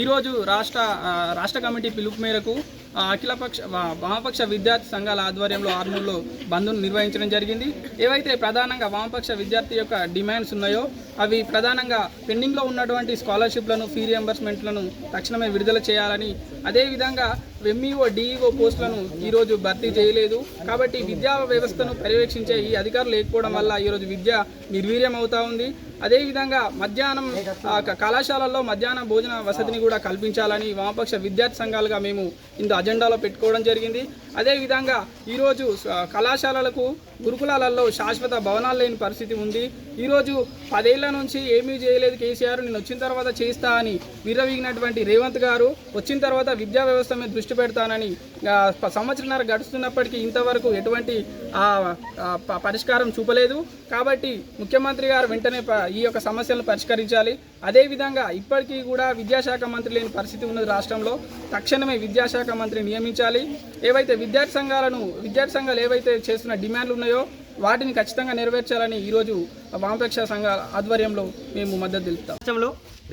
ఈరోజు రాష్ట్ర కమిటీ పిలుపు మేరకు అఖిలపక్ష వామపక్ష విద్యార్థి సంఘాల ఆధ్వర్యంలో ఆర్మూర్లో బంద్ను నిర్వహించడం జరిగింది. ఏవైతే ప్రధానంగా వామపక్ష విద్యార్థి యొక్క డిమాండ్స్ ఉన్నాయో అవి ప్రధానంగా పెండింగ్లో ఉన్నటువంటి స్కాలర్షిప్లను, ఫీ రియంబర్స్మెంట్లను తక్షణమే విడుదల చేయాలని, అదేవిధంగా ఎంఈఓ, డిఈఓ పోస్టులను ఈరోజు భర్తీ చేయలేదు. కాబట్టి విద్యా వ్యవస్థను పర్యవేక్షించే ఈ అధికారులు లేకపోవడం వల్ల ఈరోజు విద్య నిర్వీర్యం అవుతూ ఉంది. అదేవిధంగా మధ్యాహ్నం కళాశాలల్లో మధ్యాహ్న భోజన వసతిని కూడా కల్పించాలని వామపక్ష విద్యార్థి సంఘాలుగా మేము ఇందు అజెండాలో పెట్టుకోవడం జరిగింది. అదేవిధంగా ఈరోజు కళాశాలలకు, గురుకులాలలో శాశ్వత భవనాలు లేని పరిస్థితి ఉంది. ఈరోజు 10 ఏళ్ల నుంచి ఏమీ చేయలేదు కేసీఆర్, నేను వచ్చిన తర్వాత చేస్తా అని విర్రవీగినటువంటి రేవంత్ గారు వచ్చిన తర్వాత విద్యా వ్యవస్థ మీద దృష్టి పెడతానని సంవత్సరంన్నర గడుస్తున్నప్పటికీ ఇంతవరకు ఎటువంటి పరిష్కారం చూపలేదు. కాబట్టి ముఖ్యమంత్రి గారు వెంటనే ఈ యొక్క సమస్యలను పరిష్కరించాలి. అదేవిధంగా ఇప్పటికీ కూడా విద్యాశాఖ మంత్రి లేని పరిస్థితి ఉన్నది రాష్ట్రంలో. తక్షణమే విద్యాశాఖ మంత్రి నియమించాలి. ఏవైతే విద్యార్థి సంఘాలు ఏవైతే చేస్తున్న డిమాండ్లు ఉన్నాయో వాటిని ఖచ్చితంగా నెరవేర్చాలని ఈరోజు వామపక్ష సంఘాల ఆధ్వర్యంలో మేము మద్దతు తెలుపుతాం.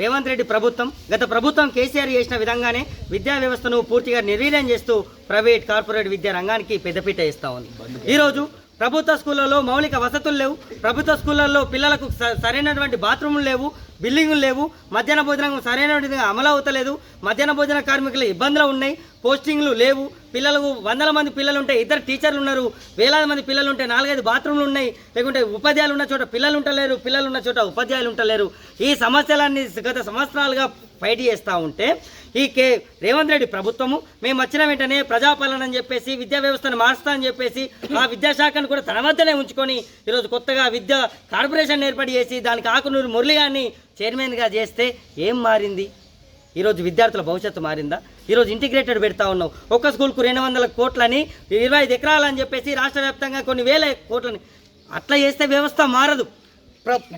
రేవంత్ రెడ్డి ప్రభుత్వం, గత ప్రభుత్వం కేసీఆర్ చేసిన విధంగానే విద్యా వ్యవస్థను పూర్తిగా నిర్వీర్యం చేస్తూ ప్రైవేట్, కార్పొరేట్ విద్యా రంగానికి పెద్దపీట ఇస్తా ఉంది. ఈరోజు ప్రభుత్వ స్కూళ్ళలో మౌలిక వసతులు లేవు, ప్రభుత్వ స్కూళ్ళల్లో పిల్లలకు సరైనటువంటి బాత్రూములు లేవు, బిల్డింగులు లేవు, మధ్యాహ్న భోజనం సరైన విధంగా అమలు అవుతలేదు, మధ్యాహ్న భోజన కార్మికుల ఇబ్బందులు ఉన్నాయి, పోస్టింగ్లు లేవు, పిల్లలకు 100 మంది పిల్లలు ఉంటే 2 టీచర్లు ఉన్నారు, వేలాది మంది పిల్లలు ఉంటే 4-5 బాత్రూమ్లు ఉన్నాయి, లేకుంటే ఉపాధ్యాయులు ఉన్న చోట పిల్లలు ఉంటలేరు, పిల్లలు ఉన్న చోట ఉపాధ్యాయులు ఉంటలేరు. ఈ సమస్యలన్నీ గత సంవత్సరాలుగా ఫైట్ చేస్తూ ఉంటే ఈ రేవంత్ రెడ్డి ప్రభుత్వము మేము వచ్చిన వెంటనే ప్రజాపాలన అని చెప్పేసి విద్యా వ్యవస్థను మారుస్తా అని చెప్పేసి ఆ విద్యాశాఖను కూడా తన వద్దనే ఉంచుకొని ఈరోజు కొత్తగా విద్యా కార్పొరేషన్ ఏర్పాటు చేసి దానికి ఆకునూరు మురళి గారిని చైర్మన్గా చేస్తే ఏం మారింది? ఈరోజు విద్యార్థుల భవిష్యత్తు మారిందా? ఈరోజు ఇంటిగ్రేటెడ్ పెడతా ఉన్నాం. ఒక్క స్కూల్కు 200 కోట్లని, 25 ఎకరాలని చెప్పేసి రాష్ట్ర వ్యాప్తంగా కొన్ని వేల కోట్లని. అట్లా చేస్తే వ్యవస్థ మారదు.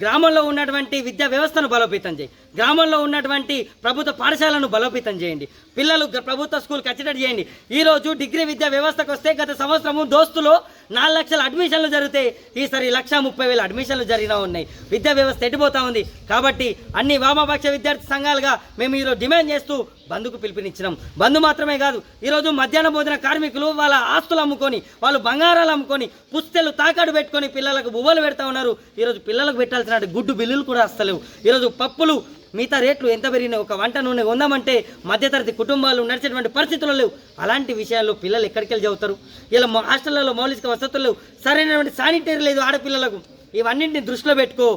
గ్రామంలో ఉన్నటువంటి విద్యా వ్యవస్థను బలోపేతం చేయి, గ్రామంలో ఉన్నటువంటి ప్రభుత్వ పాఠశాలను బలోపేతం చేయండి, పిల్లలు ప్రభుత్వ స్కూల్కి వచ్చేటట్టు చేయండి. ఈరోజు డిగ్రీ విద్యా వ్యవస్థకు వస్తే గత సంవత్సరము దోస్తులో 4 లక్షల అడ్మిషన్లు జరిగితే ఈసారి 1,30,000 అడ్మిషన్లు జరిగినా ఉన్నాయి. విద్యా వ్యవస్థ ఎట్టిపోతా ఉంది. కాబట్టి అన్ని వామపక్ష విద్యార్థి సంఘాలుగా మేము ఈరోజు డిమాండ్ చేస్తూ బంధుకు పిలుపునిచ్చినాం. బంధు మాత్రమే కాదు, ఈరోజు మధ్యాహ్న భోజన కార్మికులు వాళ్ళ ఆస్తులు అమ్ముకొని, వాళ్ళు బంగారాలు అమ్ముకొని, పుస్తెలు తాకాడు పెట్టుకొని పిల్లలకు బువ్వలు పెడతా ఉన్నారు. ఈరోజు పిల్లలకు పెట్టాల్సిన గుడ్డు బిల్లులు కూడా వస్తలేవు. ఈరోజు పప్పులు మిగతా రేట్లు ఎంత పెరిగినాయి, ఒక వంట నూనె కొందామంటే మధ్యతరగతి కుటుంబాలు నడిచేటువంటి పరిస్థితులు లేవు. అలాంటి విషయాల్లో పిల్లలు ఎక్కడికి వెళ్ళి చదువుతారు? ఇలా హాస్టళ్లలో మౌలిక వసతులు లేవు, సరైనటువంటి శానిటరీ లేదు ఆడపిల్లలకు. ఇవన్నింటిని దృష్టిలో పెట్టుకో.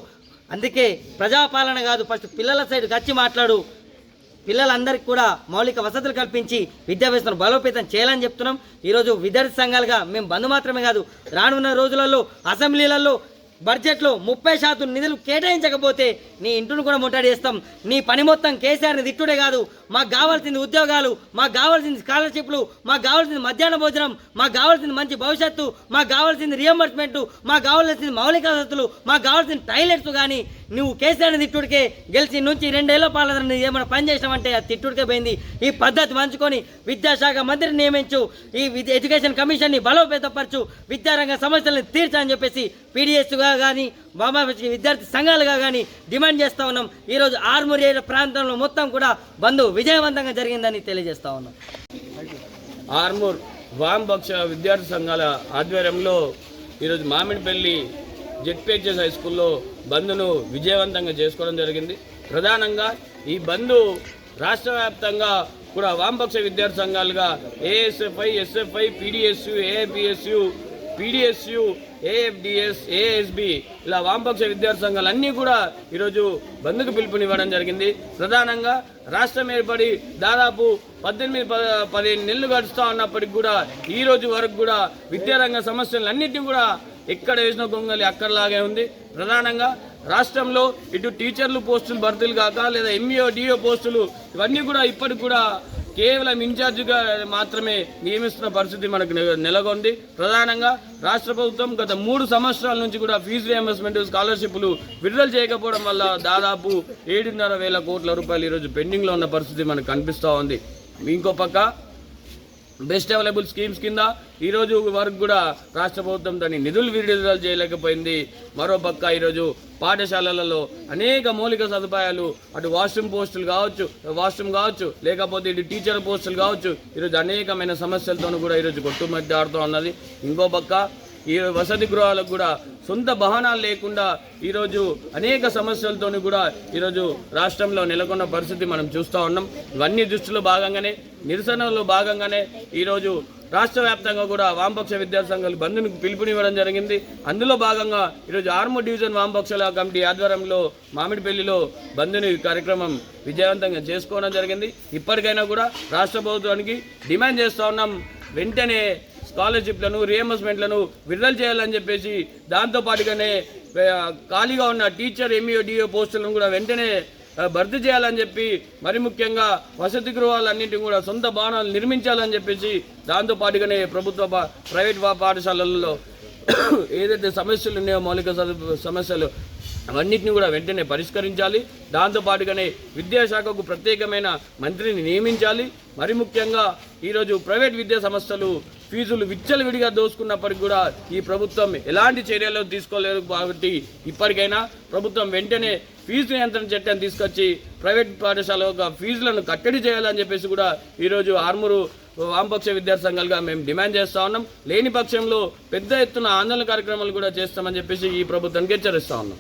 అందుకే ప్రజాపాలన కాదు, ఫస్ట్ పిల్లల సైడ్కి వచ్చి మాట్లాడు. పిల్లలందరికీ కూడా మౌలిక వసతులు కల్పించి విద్యా వ్యవస్థను బలోపేతం చేయాలని చెప్తున్నాం. ఈరోజు విద్యార్థి సంఘాలుగా మేము బంధు మాత్రమే కాదు, రానున్న రోజులలో అసెంబ్లీలలో బడ్జెట్లో 30% నిధులు కేటాయించకపోతే నీ ఇంటిని కూడా ముట్టడి చేస్తాం. నీ పని మొత్తం కేసీఆర్ని తిట్టుడే కాదు, మాకు కావాల్సింది ఉద్యోగాలు, మాకు కావాల్సింది స్కాలర్షిప్లు, మాకు కావాల్సింది మధ్యాహ్న భోజనం, మాకు కావాల్సింది మంచి భవిష్యత్తు, మాకు కావాల్సింది రియంబర్స్మెంటు, మాకు కావాల్సింది మౌలిక వసతులు, మాకు కావాల్సింది టాయిలెట్స్. కానీ నువ్వు కేసీఆర్ని తిట్టుడికే గెలిచి నుంచి 2 ఏళ్ల పాలన ఏమైనా పని చేసినామంటే అది తిట్టుడికే పోయింది. ఈ పద్ధతి మంచుకొని విద్యాశాఖ మంత్రిని నియమించు, ఈ ఎడ్యుకేషన్ కమిషన్ని బలోపేతపరచు, విద్యారంగ సమస్యలను తీర్చని చెప్పేసి పీడిఎస్గా కానీ వామపక్ష విద్యార్థి సంఘాలుగా కానీ డిమాండ్ చేస్తూ ఉన్నాం. ఈరోజు ఆర్మూర్ ఏరియా ప్రాంతంలో మొత్తం కూడా బంద్ విజయవంతంగా జరిగిందని తెలియజేస్తూ ఉన్నాం. ఆర్మూర్ వామపక్ష విద్యార్థి సంఘాల ఆధ్వర్యంలో ఈరోజు మామిడిపల్లి జెడ్పీహెచ్ఎస్ హై స్కూల్లో బంద్ను విజయవంతంగా చేసుకోవడం జరిగింది. ప్రధానంగా ఈ బంద్ రాష్ట్ర వ్యాప్తంగా కూడా వామపక్ష విద్యార్థి సంఘాలుగా ASFI, SFI, PDSU, AIPSU, PDSU, AFDS, ASB ఇలా వామపక్ష విద్యార్థి సంఘాలన్నీ కూడా ఈరోజు బంద్కు పిలుపునివ్వడం జరిగింది. ప్రధానంగా రాష్ట్రం ఏర్పడి దాదాపు 18-15 నెలలు గడుస్తూ ఉన్నప్పటికి కూడా ఈ రోజు వరకు కూడా విద్యారంగ సమస్యలన్నింటినీ కూడా ఎక్కడ వేసిన గొంగలి అక్కడలాగే ఉంది. ప్రధానంగా రాష్ట్రంలో ఇటు టీచర్లు పోస్టులు భర్తీలు కాక లేదా ఎంఈఓ, డిఓ పోస్టులు ఇవన్నీ కూడా ఇప్పటికి కూడా కేవలం ఇన్ఛార్జిగా మాత్రమే నియమిస్తున్న పరిస్థితి మనకు నెలకొంది. ప్రధానంగా రాష్ట్ర ప్రభుత్వం గత 3 సంవత్సరాల నుంచి కూడా ఫీజు రియంబర్స్మెంట్, స్కాలర్షిప్లు విడుదల చేయకపోవడం వల్ల దాదాపు 7,500 కోట్ల రూపాయలు ఈరోజు పెండింగ్లో ఉన్న పరిస్థితి మనకు కనిపిస్తూ ఉంది. ఇంకో పక్క బెస్ట్ అవైలబుల్ స్కీమ్స్ కింద ఈరోజు వరకు కూడా రాష్ట్ర ప్రభుత్వం దాని నిధులు విడుదల చేయలేకపోయింది. మరోపక్క ఈరోజు పాఠశాలలలో అనేక మౌలిక సదుపాయాలు, అటు వాష్రూమ్ కావచ్చు లేకపోతే ఇటు టీచర్ పోస్టులు కావచ్చు, ఈరోజు అనేకమైన సమస్యలతో కూడా ఈరోజు కొట్టుమట్టాడుతూ ఉన్నది. ఇంకో పక్క ఈ వసతి గృహాలకు కూడా సొంత వాహనాలు లేకుండా ఈరోజు అనేక సమస్యలతో కూడా ఈరోజు రాష్ట్రంలో నెలకొన్న పరిస్థితి మనం చూస్తూ ఉన్నాం. ఇవన్నీ దృష్టిలో భాగంగానే, నిరసనలో భాగంగానే ఈరోజు రాష్ట్ర వ్యాప్తంగా కూడా వామపక్ష విద్యార్థి సంఘాలు బంద్ను పిలుపునివ్వడం జరిగింది. అందులో భాగంగా ఈరోజు ఆర్మూర్ డివిజన్ వామపక్షాల కమిటీ ఆధ్వర్యంలో మామిడిపల్లిలో బంద్ని కార్యక్రమం విజయవంతంగా చేసుకోవడం జరిగింది. ఇప్పటికైనా కూడా రాష్ట్ర ప్రభుత్వానికి డిమాండ్ చేస్తూ ఉన్నాం, వెంటనే స్కాలర్షిప్లను, రీఎంబర్స్మెంట్లను విడుదల చేయాలని చెప్పేసి, దాంతోపాటుగానే ఖాళీగా ఉన్న టీచర్, ఎంఈఓ, డిఓ పోస్టులను కూడా వెంటనే భర్తీ చేయాలని చెప్పి, మరి ముఖ్యంగా వసతి గృహాలన్నింటినీ కూడా సొంత భవనాలు నిర్మించాలని చెప్పేసి, దాంతోపాటుగానే ప్రభుత్వ ప్రైవేట్ పాఠశాలల్లో ఏదైతే సమస్యలు ఉన్నాయో, మౌలిక సమస్యలు అవన్నిటిని కూడా వెంటనే పరిష్కరించాలి. దాంతోపాటుగానే విద్యాశాఖకు ప్రత్యేకమైన మంత్రిని నియమించాలి. మరి ముఖ్యంగా ఈరోజు ప్రైవేట్ విద్యా సంస్థలు ఫీజులు విచ్చలవిడిగా దోసుకున్నప్పటికీ కూడా ఈ ప్రభుత్వం ఎలాంటి చర్యలు తీసుకోలేదు. కాబట్టి ఇప్పటికైనా ప్రభుత్వం వెంటనే ఫీజు నియంత్రణ చట్టం తీసుకొచ్చి ప్రైవేట్ పాఠశాల యొక్క ఫీజులను కట్టడి చేయాలని చెప్పేసి కూడా ఈరోజు ఆర్మూరు వామపక్ష విద్యార్థి సంఘాలుగా మేము డిమాండ్ చేస్తూ ఉన్నాం. లేని పక్షంలో పెద్ద ఎత్తున ఆందోళన కార్యక్రమాలు కూడా చేస్తామని చెప్పేసి ఈ ప్రభుత్వానికి హెచ్చరిస్తూ ఉన్నాం.